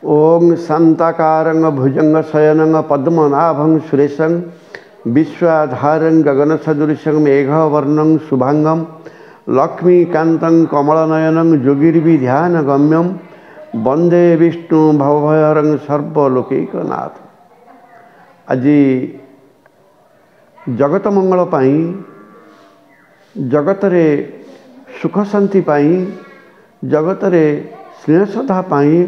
ओं शांताकारं भुजंग शयनं पद्मनाभं सुरेशं विश्वाधारं गगन सदृशं मेघवर्णं शुभांगं लक्ष्मीकान्तं कमलनयनं योगिर्विध्यानगम्यं वंदे विष्णु भवभयहरं सर्वलोकैकनाथ। आज जगत मंगल पाई, जगत रे सुख शांति पाई, जगत रे स्नेह श्रद्धा पाई,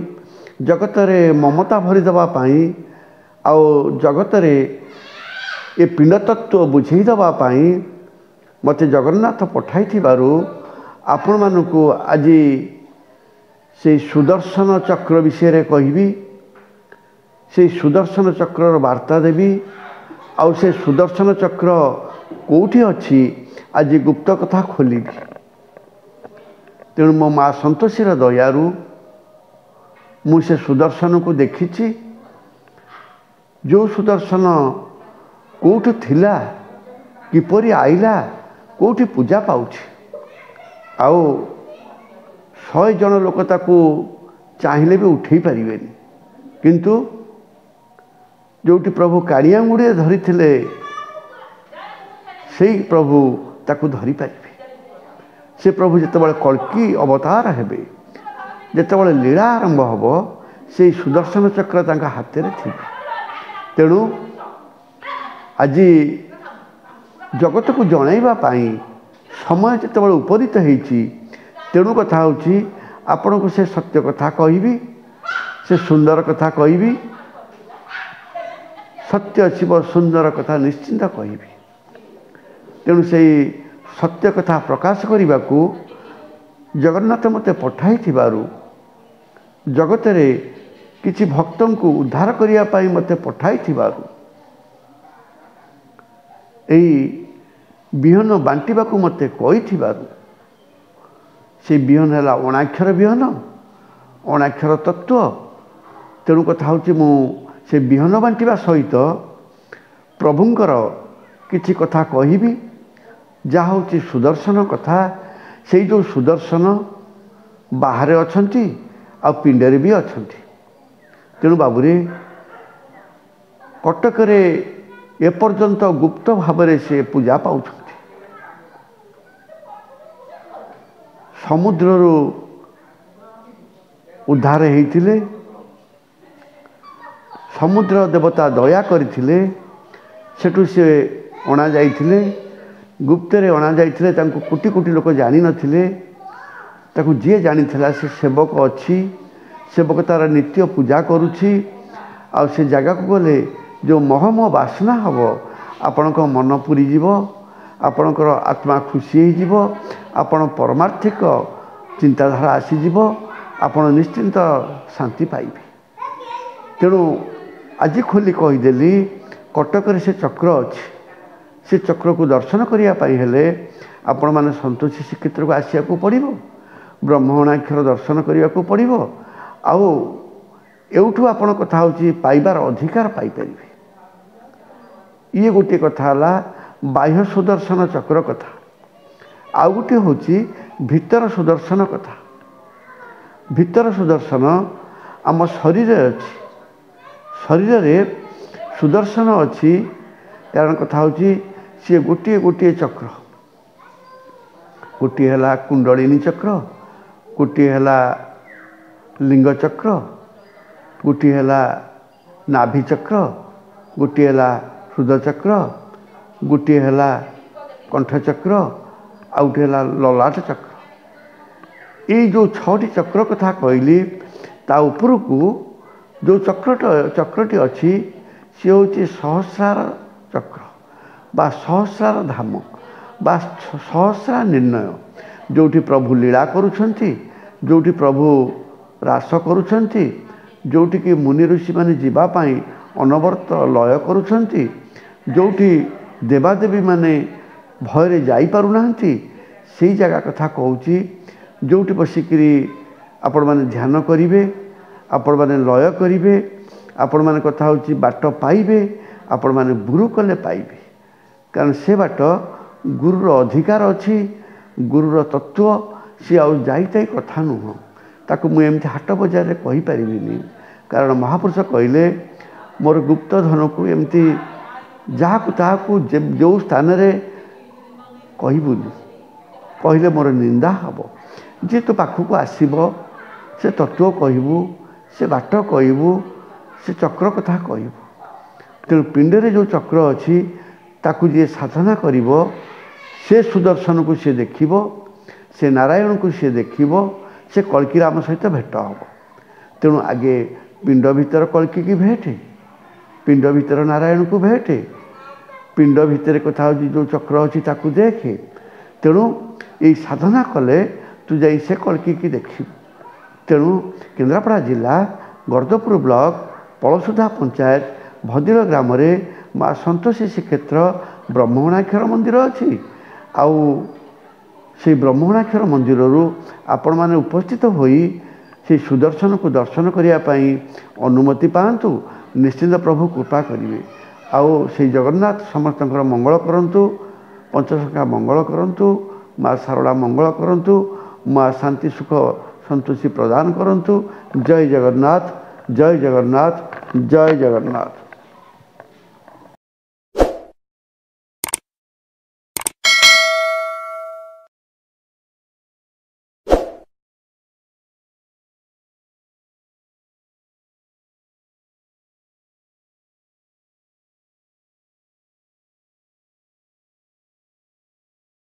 जगत रे ममता भरी दबा पाई, आउ जगत रे ये पिंड तत्व बुझे दबा पाई मते जगन्नाथ पठाई थिबारु आपण मानकु आज से सुदर्शन चक्र विषय रे कहिबी, से सुदर्शन चक्र वार्ता देवी। आउ से सुदर्शन चक्र कोठी अच्छी आज गुप्त कथा खोली। तेणु मो माँ संतोषीर दयारु मुझे सुदर्शन को देखी। जो सुदर्शन कोठी थिला, किपरि आइला, कोठी पूजा पाउछि, आउ 100 जन लोक ताकू चाहिए भी उठे पारिबेनी, किंतु जोटी प्रभु काड़िया गुड़े धरी थिले से प्रभु ताकू धरी पारिबे। से प्रभु जितेबाला कल्कि अवतार हेबे, जितेबाला लीला आरंभ हम, से सुदर्शन चक्र तांका हाथ में थी। तेणु आज जगत को जनइबा पाई समय जितेबाला उपनीत होईची, तेणु कथा होची आपण को से सत्य कथा कहबी, से सुंदर कथा कहबी, सत्य शिव सुंदर कथा निश्चिंत कहबी। तेणु से सत्य कथा प्रकाश करने को जगन्नाथ मते पठाई थिबारु, जगत रे किछि भक्तों को उद्धार करिया पाई मते पठाई थिबारु, एई बिहन बांटिबा को मते कहि थिबारु, से बिहन है अणाक्षर बिहन, अणाक्षर तत्व। तेणु कथा होची मु से बिहन बांटिबा सहित प्रभुंकर किछि कथा कहिबी, जहाँ हूँ सुदर्शन कथा। से जो सुदर्शन बाहर अछंती आ पिंडरे भी अछंती। तेणु बाबूरे कटक रे एपर्यंत गुप्त भाव से पूजा पाउछंती। समुद्ररू उद्धार होइथिले, समुद्र देवता दया करथिले, सेठू से अणा जाइथिले, गुप्तरे अणा जाइथिले। तांको कोटी कोटी लोक जानी नथिले, ताकू जे जानी थिला से सेवक अच्छी, सेवक तार नित्य पूजा करुछि। आ से जगह को गले जो महम बासना हम, आपण को मन पूरी जीव, आपणकर आत्मा खुशी हो जीव, आपण परमार्थिक चिंताधारा आसीजीव, आपण निश्चिंत शांति पाइबे। तेणु आज खोली कहीदेली कटक से चक्र अच्छी, से चक्र को दर्शन करने हेले आपण मैंने संतोषी श्रीक्षेत्र को आसिया को पड़ो, ब्रह्मणाक्षर दर्शन करने को पड़ो। आउ एवठू आपण कथा होची पाइबार अधिकार पाइपर। ये गोटे कथा बाह्य सुदर्शन चक्र कथा, आउ गोटे होची भीतर सुदर्शन कथा। भीतर सुदर्शन आम शरीर अच्छी, शरीर रे सुदर्शन अच्छी। कारण कथा होची सी गोटे गोटे चक्र, गोटे है कुंडलिनी चक्र, गोटे है लिंग चक्र, गोटे है नाभि चक्र, गोटे है हृदय चक्र, गोटे है कंठ चक्र, आ गोटे है ललाट चक्र। ये जो 6टी चक्र कथा कहली, ता ऊपर को जो चक्रटी अच्छी सी हूँ सहस्रार चक्र बा सहस्रार धाम बा सहस्रा निर्णय, जोटी प्रभु लीला करुछंती, जोटी प्रभु रास करुछंती, जोटी कि मुनि ऋषि माने जीवा पाई अनवर्त लय करुछंती, जोटी देवादेवी माने भयरे जाई पारु नाहंती, सेई जगह कथा कहूची। जोटी बसिकरी आपण माने ध्यान करिवे, आपण माने लय करिवे, आपण माने कथा होची बाट पाइबे, आपण माने गुरु कले पाइबे। कारण से बाट गुरुर अधिकार अच्छी, गुरुर तत्व सी आउ जाई कथा नुह, ताकू मुझे एमती हाट बजार कहीपरिनी। कारण महापुरुष कहले मोर गुप्त धन को एमती जहाँ ताकू जो स्थान रे कहबुनि कहले मोर निंदा हम जी तो पाखक आसब से तत्व कहबू से बाट कहबू से चक्र कथा कहबू तेणु पिंडरे जो चक्र अच्छी ताकू जी साधना करिब से सुदर्शन को सी देखिब से नारायण को सी देखिब से कल्की राम सहित भेट हम तेणु आगे पिंड भीतर कल्की की भेटे पिंड भीतर नारायण को भेटे पिंड भितर कथा हो जो चक्र अच्छी ताकू देखे तेणु ये साधना कले तू जा से कल्की की देख तेणु केन्द्रापड़ा जिला गरदपुर ब्लॉक पलसुधा पंचायत भद्र ग्राम रे माँ संतोषी श्रीक्षेत्र ब्रह्मणाक्षर मंदिर अच्छी आउ से ब्रह्मणाक्षर मंदिर आपण मैंने उपस्थित होई से सुदर्शन को दर्शन करने अनुमति पातु निश्चिंत प्रभु कृपा करेंगे आउ से जगन्नाथ समस्त मंगल करंतु पंचसखा मंगल करंतु माँ शारदा मंगल करंतु माँ शांति सुख संतोषी प्रदान करंतु। जय जगन्नाथ जय जगन्नाथ जय जगन्नाथ।